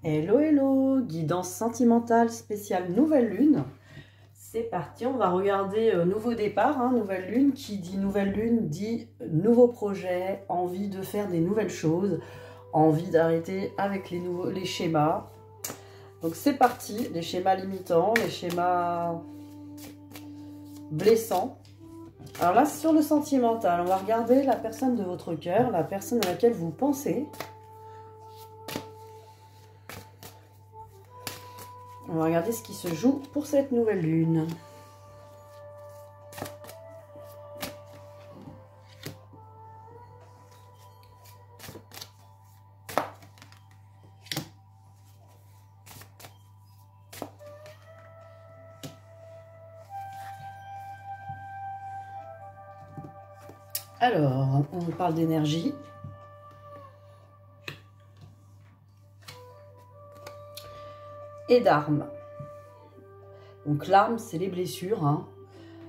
Hello, hello, guidance sentimentale spéciale nouvelle lune. C'est parti, on va regarder nouveau départ, hein, nouvelle lune. Qui dit nouvelle lune dit nouveau projet, envie de faire des nouvelles choses, envie d'arrêter avec les schémas. Donc c'est parti, les schémas limitants, les schémas blessants. Alors là, sur le sentimental, on va regarder la personne de votre cœur, la personne à laquelle vous pensez. On va regarder ce qui se joue pour cette nouvelle lune. Alors, on parle d'énergie. Et d'armes. Donc l'arme, c'est les blessures. Hein.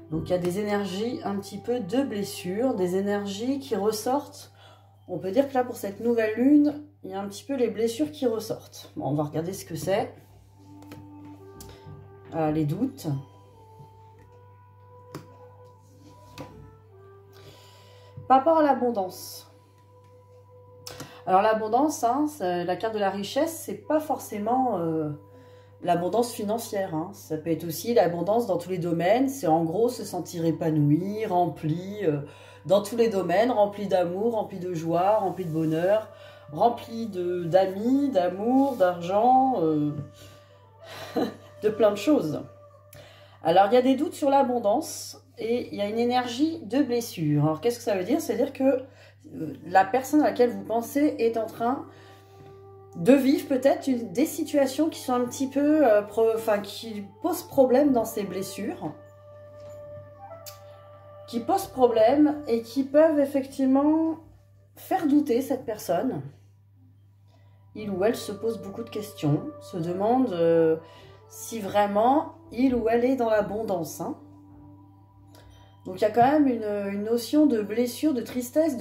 Donc il y a des énergies un petit peu de blessures, des énergies qui ressortent. On peut dire que là, pour cette nouvelle lune, il y a un petit peu les blessures qui ressortent. Bon, on va regarder ce que c'est. Les doutes. Par rapport à l'abondance. Alors l'abondance, hein, la carte de la richesse, c'est pas forcément l'abondance financière. Hein. Ça peut être aussi l'abondance dans tous les domaines. C'est en gros se sentir épanoui, rempli dans tous les domaines, rempli d'amour, rempli de joie, rempli de bonheur, rempli d'amis, d'amour, d'argent, de plein de choses. Alors il y a des doutes sur l'abondance. Et il y a une énergie de blessure. Alors, qu'est-ce que ça veut dire? C'est-à-dire que la personne à laquelle vous pensez est en train de vivre peut-être des situations qui sont un petit peu... qui posent problème dans ces blessures. Qui posent problème et qui peuvent effectivement faire douter cette personne. Il ou elle se pose beaucoup de questions, se demande si vraiment il ou elle est dans l'abondance, hein. Donc il y a quand même une notion de blessure, de tristesse.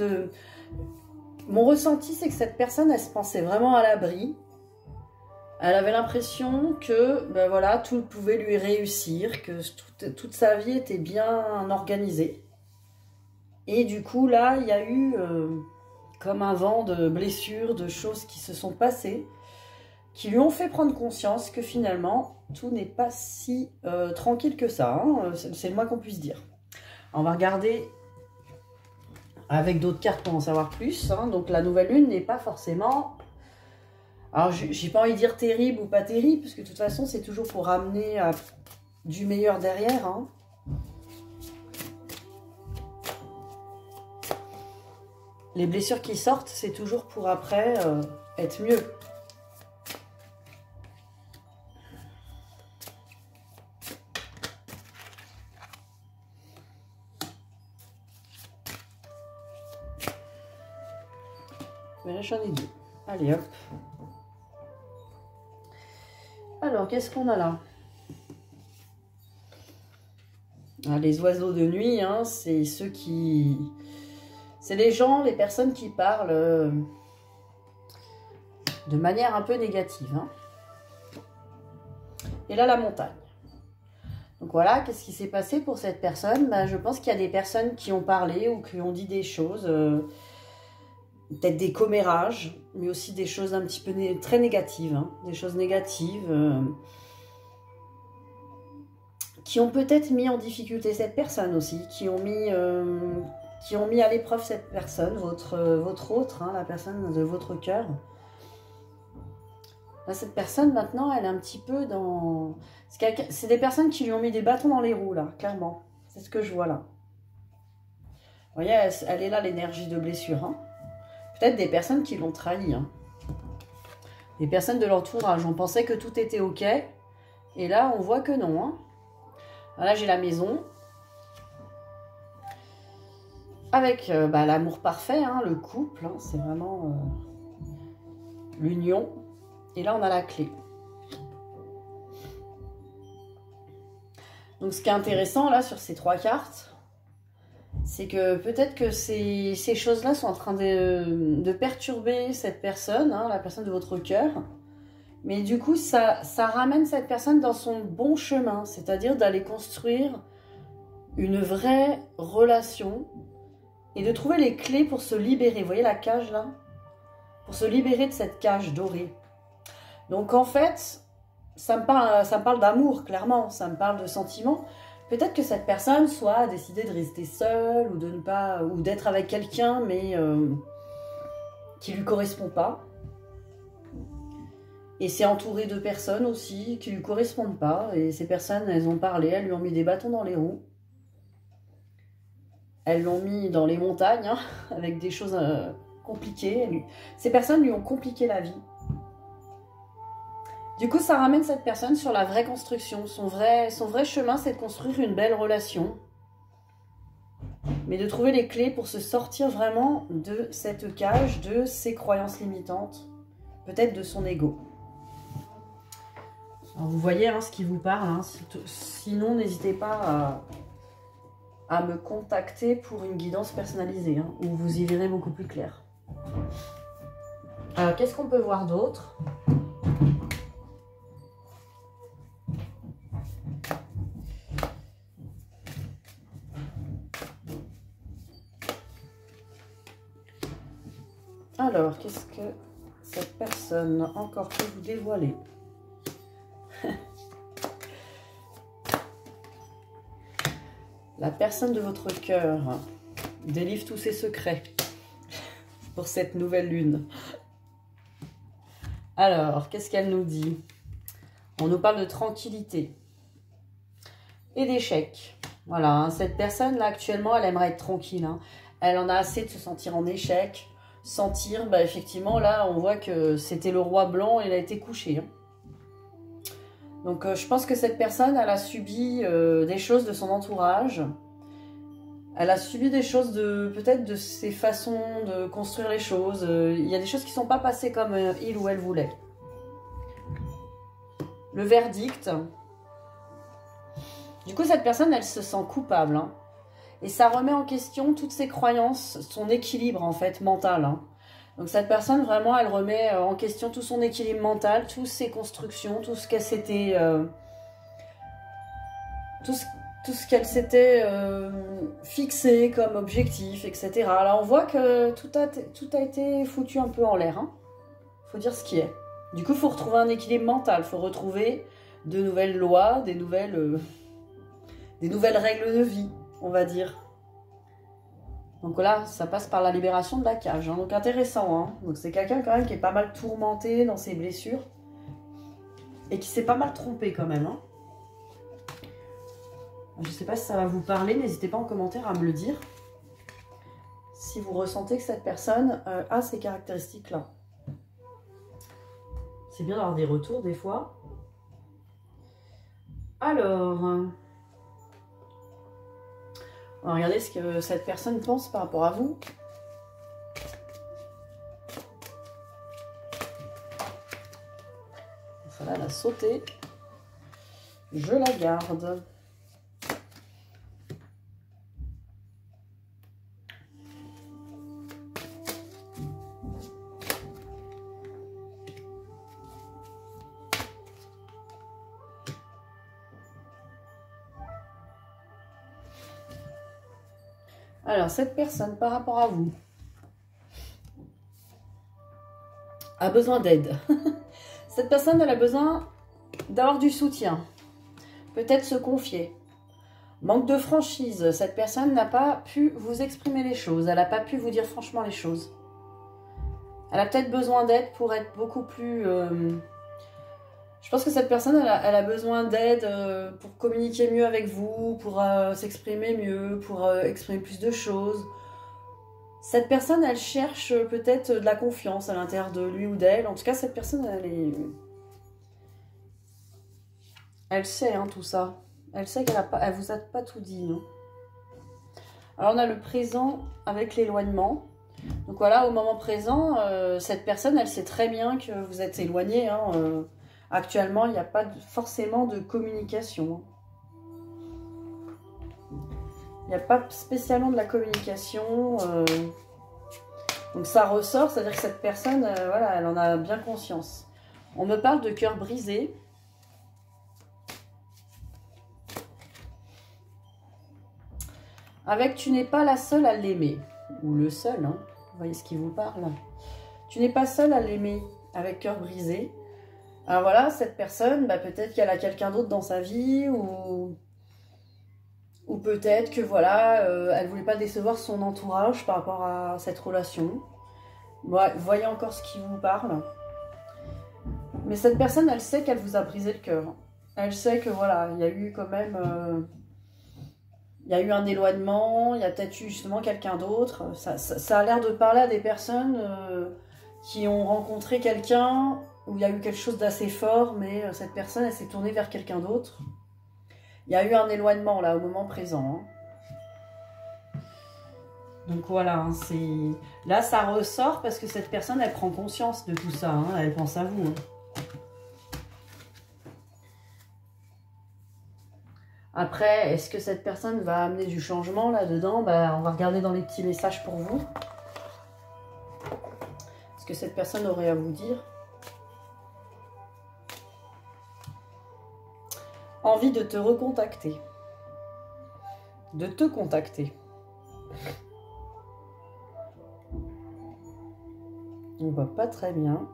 Mon ressenti, c'est que cette personne, elle se pensait vraiment à l'abri. Elle avait l'impression que ben voilà, tout pouvait lui réussir, que toute sa vie était bien organisée. Et du coup, là, il y a eu comme un vent de blessures, de choses qui se sont passées, qui lui ont fait prendre conscience que finalement, tout n'est pas si tranquille que ça. Hein, c'est le moins qu'on puisse dire. On va regarder avec d'autres cartes pour en savoir plus. Hein. Donc la nouvelle lune n'est pas forcément... Alors j'ai pas envie de dire terrible ou pas terrible, parce que de toute façon c'est toujours pour ramener du meilleur derrière. Hein. Les blessures qui sortent, c'est toujours pour après être mieux. Mais là, j'en ai deux. Allez, hop. Alors, qu'est-ce qu'on a là? Les oiseaux de nuit, hein, c'est ceux qui... C'est les gens, les personnes qui parlent de manière un peu négative. Hein. Et là, la montagne. Donc voilà, qu'est-ce qui s'est passé pour cette personne? Ben, je pense qu'il y a des personnes qui ont parlé ou qui ont dit des choses... peut-être des commérages, mais aussi des choses un petit peu très négatives. Hein, des choses négatives qui ont peut-être mis en difficulté cette personne aussi, qui ont mis à l'épreuve cette personne, votre autre, hein, la personne de votre cœur. Là, cette personne, maintenant, elle est un petit peu dans... C'est des personnes qui lui ont mis des bâtons dans les roues, là, clairement. C'est ce que je vois, là. Vous voyez, elle est là, l'énergie de blessure, hein. Peut-être des personnes qui l'ont trahi. Hein. Des personnes de l'entourage. On pensait que tout était OK. Et là, on voit que non. Hein. Là, j'ai la maison. Avec l'amour parfait, hein, le couple. Hein, c'est vraiment l'union. Et là, on a la clé. Donc, ce qui est intéressant, là, sur ces trois cartes... c'est que peut-être que ces choses-là sont en train de perturber cette personne, hein, la personne de votre cœur. Mais du coup, ça ramène cette personne dans son bon chemin, c'est-à-dire d'aller construire une vraie relation et de trouver les clés pour se libérer. Vous voyez la cage là? Pour se libérer de cette cage dorée. Donc en fait, ça me parle d'amour, clairement, ça me parle de sentiments. Peut-être que cette personne soit a décidé de rester seule ou de ne pas, ou d'être avec quelqu'un, mais qui lui correspond pas. Et c'est entouré de personnes aussi qui lui correspondent pas. Et ces personnes, elles ont parlé, elles lui ont mis des bâtons dans les roues. Elles l'ont mis dans les montagnes, hein, avec des choses compliquées. Ces personnes lui ont compliqué la vie. Du coup, ça ramène cette personne sur la vraie construction. Son vrai chemin, c'est de construire une belle relation. Mais de trouver les clés pour se sortir vraiment de cette cage, de ses croyances limitantes, peut-être de son ego. Alors, vous voyez hein, ce qui vous parle. Hein. Sinon, n'hésitez pas à me contacter pour une guidance personnalisée, hein, où vous y verrez beaucoup plus clair. Alors, qu'est-ce qu'on peut voir d'autre ? Alors, qu'est-ce que cette personne encore peut vous dévoiler? La personne de votre cœur délivre tous ses secrets pour cette nouvelle lune. Alors, qu'est-ce qu'elle nous dit? On nous parle de tranquillité et d'échec. Voilà, hein, cette personne-là, actuellement, elle aimerait être tranquille. Hein. Elle en a assez de se sentir en échec. Sentir, bah, effectivement, là, on voit que c'était le roi blanc et il a été couché. Hein. Donc, je pense que cette personne, elle a subi des choses de son entourage. Elle a subi des choses peut-être de ses façons de construire les choses. Il y a des choses qui ne sont pas passées comme il ou elle voulait. Le verdict. Du coup, cette personne, elle se sent coupable. Hein. Et ça remet en question toutes ses croyances, son équilibre, en fait, mental. Hein. Donc cette personne, vraiment, elle remet en question tout son équilibre mental, toutes ses constructions, tout ce qu'elle s'était... tout ce qu'elle s'était fixé comme objectif, etc. Là, on voit que tout a été foutu un peu en l'air. Hein. Faut dire ce qui est. Du coup, il faut retrouver un équilibre mental. Il faut retrouver de nouvelles lois, des nouvelles règles de vie, on va dire. Donc là, ça passe par la libération de la cage. Hein. Donc intéressant. Hein. Donc c'est quelqu'un quand même qui est pas mal tourmenté dans ses blessures. Et qui s'est pas mal trompé quand même. Hein. Je ne sais pas si ça va vous parler. N'hésitez pas en commentaire à me le dire. Si vous ressentez que cette personne a ces caractéristiques-là. C'est bien d'avoir des retours des fois. Alors... on va regarder ce que cette personne pense par rapport à vous. Voilà, elle a sauté. Je la garde. Alors, cette personne, par rapport à vous, a besoin d'aide. Cette personne, elle a besoin d'avoir du soutien. Peut-être se confier. Manque de franchise. Cette personne n'a pas pu vous exprimer les choses. Elle n'a pas pu vous dire franchement les choses. Elle a peut-être besoin d'aide pour être beaucoup plus... Je pense que cette personne, elle a besoin d'aide pour communiquer mieux avec vous, pour s'exprimer mieux, pour exprimer plus de choses. Cette personne, elle cherche peut-être de la confiance à l'intérieur de lui ou d'elle. En tout cas, cette personne, elle sait hein, tout ça. Elle sait elle vous a pas tout dit. Non. Alors, on a le présent avec l'éloignement. Donc voilà, au moment présent, cette personne, elle sait très bien que vous êtes éloigné. Hein, actuellement, il n'y a pas forcément de communication. Il n'y a pas spécialement de la communication. Donc ça ressort, c'est-à-dire que cette personne, voilà, elle en a bien conscience. On me parle de cœur brisé. Avec tu n'es pas la seule à l'aimer. Ou le seul, hein. Vous voyez ce qui vous parle. Tu n'es pas seule à l'aimer avec cœur brisé. Alors voilà, cette personne, bah, peut-être qu'elle a quelqu'un d'autre dans sa vie ou peut-être que voilà, elle voulait pas décevoir son entourage par rapport à cette relation. Ouais, voyez encore ce qui vous parle. Mais cette personne, elle sait qu'elle vous a brisé le cœur. Elle sait que voilà, il y a eu quand même... il y a eu un éloignement, il y a peut-être eu justement quelqu'un d'autre. Ça a l'air de parler à des personnes qui ont rencontré quelqu'un où il y a eu quelque chose d'assez fort, mais cette personne, elle s'est tournée vers quelqu'un d'autre. Il y a eu un éloignement là, au moment présent. Hein. Donc voilà, hein, là ça ressort parce que cette personne, elle prend conscience de tout ça. Hein, elle pense à vous. Hein. Après, est-ce que cette personne va amener du changement là-dedans? Ben, on va regarder dans les petits messages pour vous. Ce que cette personne aurait à vous dire. Envie de te recontacter. De te contacter. On voit pas très bien.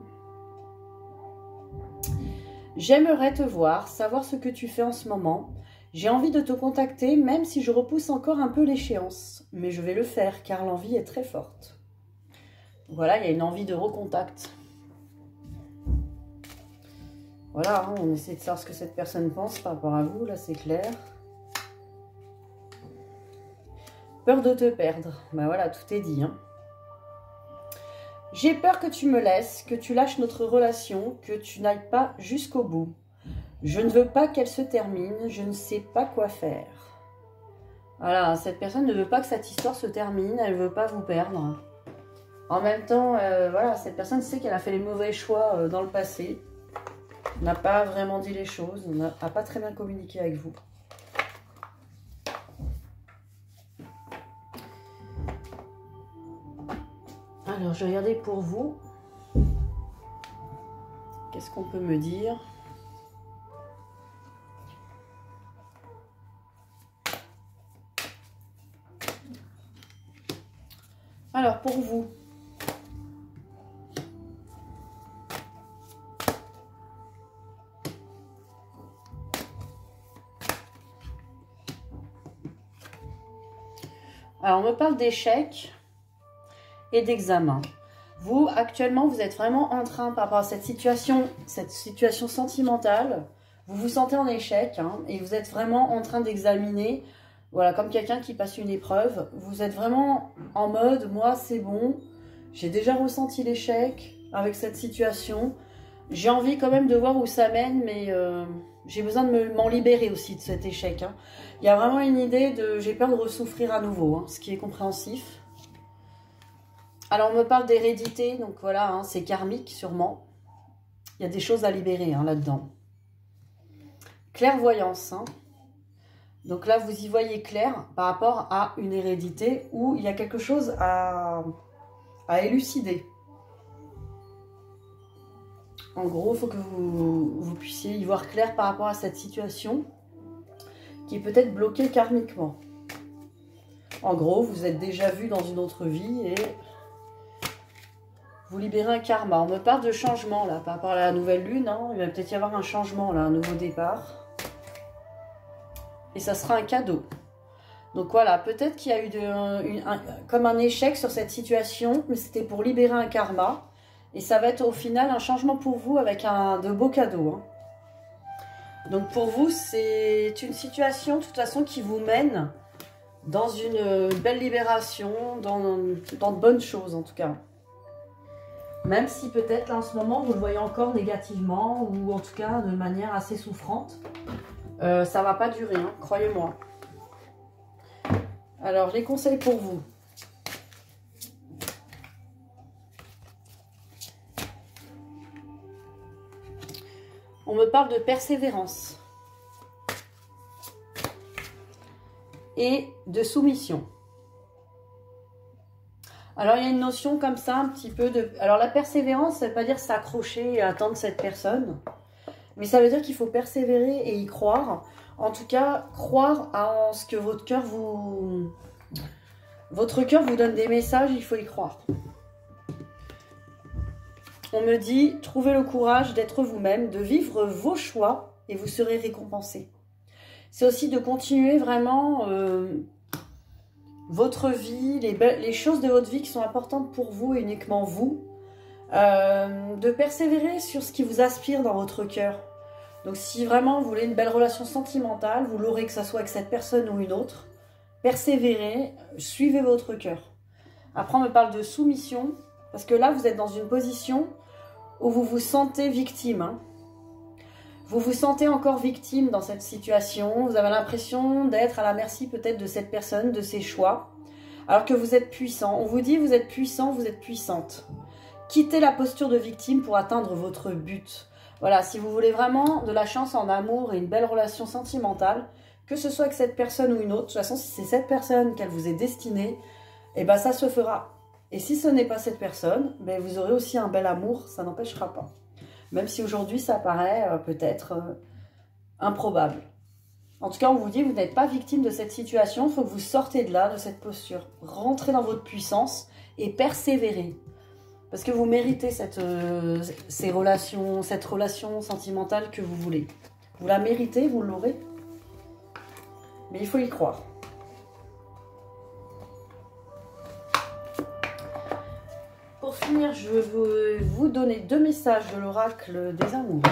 J'aimerais te voir, savoir ce que tu fais en ce moment. J'ai envie de te contacter, même si je repousse encore un peu l'échéance. Mais je vais le faire, car l'envie est très forte. Voilà, il y a une envie de recontact. Voilà, hein, on essaie de savoir ce que cette personne pense par rapport à vous. Là, c'est clair. Peur de te perdre. Ben voilà, tout est dit. Hein. J'ai peur que tu me laisses, que tu lâches notre relation, que tu n'ailles pas jusqu'au bout. Je ne veux pas qu'elle se termine, je ne sais pas quoi faire. Voilà, cette personne ne veut pas que cette histoire se termine, elle ne veut pas vous perdre. En même temps, voilà, cette personne sait qu'elle a fait les mauvais choix dans le passé, n'a pas vraiment dit les choses, n'a pas très bien communiqué avec vous. Alors, je vais regarder pour vous. Qu'est-ce qu'on peut me dire ? Alors, pour vous, alors on me parle d'échecs et d'examen. Vous, actuellement, vous êtes vraiment en train, par rapport à cette situation sentimentale, vous vous sentez en échec hein, et vous êtes vraiment en train d'examiner, voilà, comme quelqu'un qui passe une épreuve. Vous êtes vraiment en mode, moi, c'est bon, j'ai déjà ressenti l'échec avec cette situation. J'ai envie quand même de voir où ça mène, mais j'ai besoin de m'en libérer aussi de cet échec. Hein. Il y a vraiment une idée de, j'ai peur de ressouffrir à nouveau, hein, ce qui est compréhensif. Alors, on me parle d'hérédité, donc voilà, hein, c'est karmique sûrement. Il y a des choses à libérer hein, là-dedans. Clairvoyance. Hein. Donc là, vous y voyez clair par rapport à une hérédité où il y a quelque chose à élucider. En gros, il faut que vous puissiez y voir clair par rapport à cette situation qui est peut-être bloquée karmiquement. En gros, vous êtes déjà vu dans une autre vie et vous libérez un karma. On me parle de changement là, par rapport à la nouvelle lune. Hein. Il va peut-être y avoir un changement là, un nouveau départ. Et ça sera un cadeau. Donc voilà, peut-être qu'il y a eu comme un échec sur cette situation, mais c'était pour libérer un karma. Et ça va être au final un changement pour vous avec de beaux cadeaux. Hein. Donc pour vous, c'est une situation de toute façon qui vous mène dans une belle libération, dans de bonnes choses en tout cas. Même si peut-être là en ce moment vous le voyez encore négativement ou en tout cas de manière assez souffrante. Ça va pas durer, hein, croyez-moi. Alors les conseils pour vous. On me parle de persévérance et de soumission. Alors, il y a une notion comme ça, un petit peu de... Alors, la persévérance, ça ne veut pas dire s'accrocher et attendre cette personne. Mais ça veut dire qu'il faut persévérer et y croire. En tout cas, croire en ce que votre cœur vous... Votre cœur vous donne des messages, il faut y croire. On me dit, trouvez le courage d'être vous-même, de vivre vos choix et vous serez récompensé. C'est aussi de continuer vraiment votre vie, les choses de votre vie qui sont importantes pour vous et uniquement vous. De persévérer sur ce qui vous aspire dans votre cœur. Donc si vraiment vous voulez une belle relation sentimentale, vous l'aurez que ce soit avec cette personne ou une autre. Persévérez, suivez votre cœur. Après on me parle de soumission, parce que là vous êtes dans une position où vous vous sentez victime. Hein. Vous vous sentez encore victime dans cette situation, vous avez l'impression d'être à la merci peut-être de cette personne, de ses choix, alors que vous êtes puissant. On vous dit vous êtes puissant, vous êtes puissante. Quittez la posture de victime pour atteindre votre but. Voilà, si vous voulez vraiment de la chance en amour et une belle relation sentimentale, que ce soit avec cette personne ou une autre, de toute façon si c'est cette personne qu'elle vous est destinée, eh ben ça se fera. Et si ce n'est pas cette personne, ben vous aurez aussi un bel amour, ça n'empêchera pas. Même si aujourd'hui ça paraît peut-être improbable. En tout cas, on vous dit, vous n'êtes pas victime de cette situation, il faut que vous sortez de là, de cette posture. Rentrez dans votre puissance et persévérez. Parce que vous méritez cette relation sentimentale que vous voulez. Vous la méritez, vous l'aurez. Mais il faut y croire. Pour finir, je vais vous donner 2 messages de l'oracle des amoureux.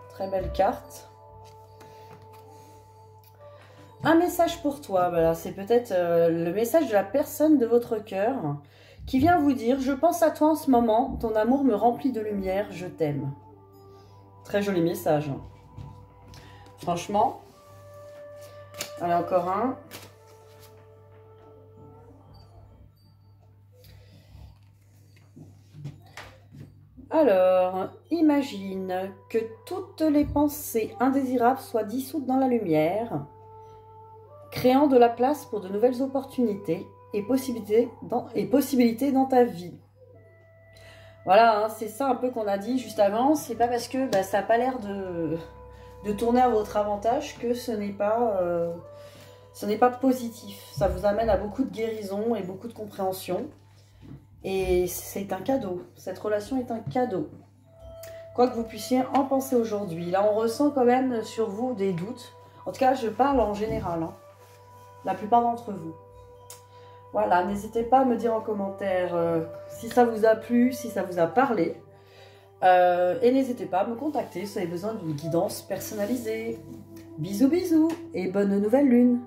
Très belle carte. Un message pour toi, voilà, c'est peut-être le message de la personne de votre cœur qui vient vous dire « Je pense à toi en ce moment, ton amour me remplit de lumière, je t'aime ». Très joli message. Franchement. Allez, encore un. Alors, imagine que toutes les pensées indésirables soient dissoutes dans la lumière, créant de la place pour de nouvelles opportunités et possibilités dans ta vie. Voilà, hein, c'est ça un peu qu'on a dit juste avant. C'est pas parce que ça n'a pas l'air de tourner à votre avantage que ce n'est pas positif. Ça vous amène à beaucoup de guérison et beaucoup de compréhension. Et c'est un cadeau. Cette relation est un cadeau. Quoi que vous puissiez en penser aujourd'hui. Là, on ressent quand même sur vous des doutes. En tout cas, je parle en général. Hein. La plupart d'entre vous. Voilà, n'hésitez pas à me dire en commentaire si ça vous a plu, si ça vous a parlé. Et n'hésitez pas à me contacter si vous avez besoin d'une guidance personnalisée. Bisous bisous et bonne nouvelle lune.